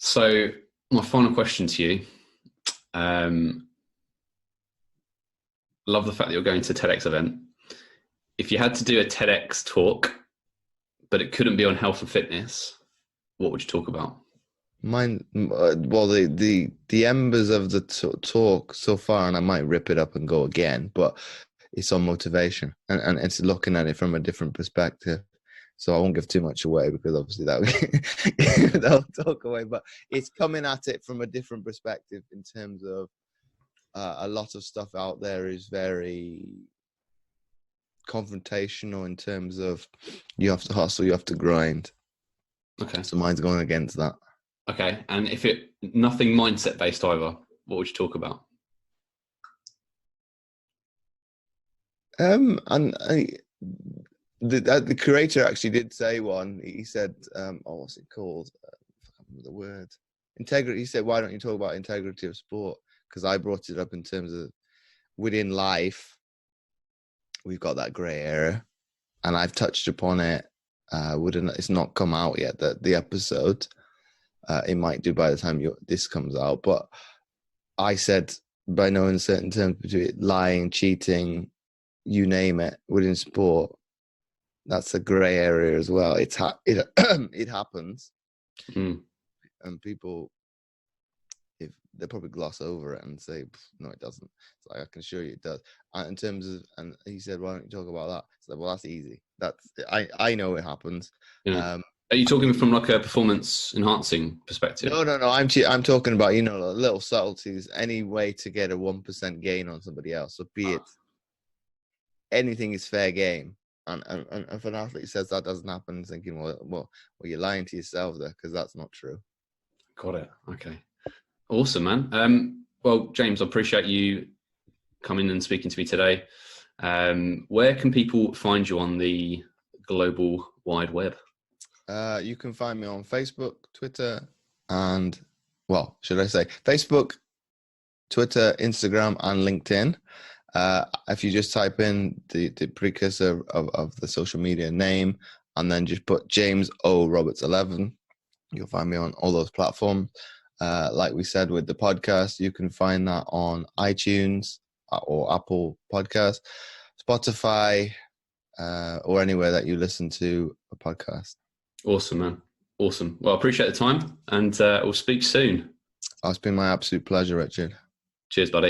So my final question to you, love the fact that you're going to a TEDx event. If you had to do a TEDx talk, but it couldn't be on health and fitness, what would you talk about? Mine, well, the embers of the talk so far, and I might rip it up and go again, but it's on motivation and it's looking at it from a different perspective. So I won't give too much away because obviously that'll talk away. But it's coming at it from a different perspective in terms of a lot of stuff out there is very confrontational in terms of you have to hustle, you have to grind. Okay. So mine's going against that. Okay. And if nothing mindset based either, what would you talk about? The creator actually did say one. He said, what's it called? I can't remember the word. Integrity. He said, why don't you talk about integrity of sport? Because I brought it up in terms of within life, we've got that grey area, and I've touched upon it. It's not come out yet, the episode. It might do by the time this comes out. But I said, by knowing certain terms between lying, cheating, you name it, within sport, that's a grey area as well. It happens, and people, if they probably gloss over it and say, no, it doesn't. It's like, I can assure you it does. And in terms of, and he said, why don't you talk about that? So, well, that's easy. I know it happens. Yeah. Are you talking from like a performance enhancing perspective? No. I'm talking about, little subtleties, any way to get a 1% gain on somebody else. So be it anything is fair game. And if an athlete says that doesn't happen, thinking, well, you're lying to yourself there, because that's not true. Got it. Okay. Awesome, man. Well, James, I appreciate you coming and speaking to me today. Where can people find you on the global wide web? You can find me on Facebook, Twitter, and, well, should I say Facebook, Twitter, Instagram, and LinkedIn. If you just type in the precursor of the social media name and then just put James O. Roberts 11, you'll find me on all those platforms. Like we said with the podcast, you can find that on iTunes or Apple Podcast, Spotify, or anywhere that you listen to a podcast. Awesome, man. Awesome. Well, I appreciate the time, and we'll speak soon. It's been my absolute pleasure, Richard. Cheers, buddy.